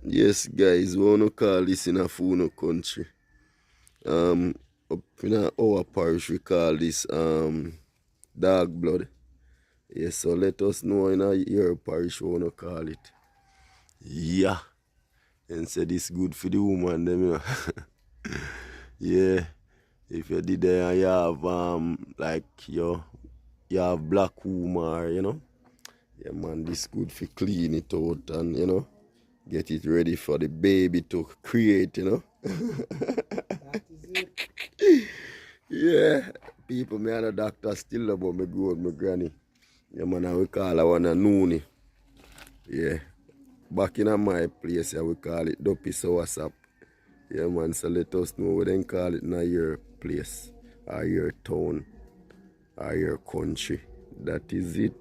Yes, guys, we wanna call this in a Funo country. Up in our parish we call this dog blood. Yes, so let us know in your parish we wanna call it. Yeah. And say this good for the woman them, you know. Yeah. If you did there and you have like you have black woman, you know. Yeah man, this good for clean it out and get it ready for the baby to create, That is it. Yeah, people, me and the doctor still about me grow my granny. Yeah, man, and we call her one a noonie. Yeah, back in my place, yeah, we call it Duppy Soursop. Yeah, man, so let us know what then call it in your place, or your town, or your country. That is it.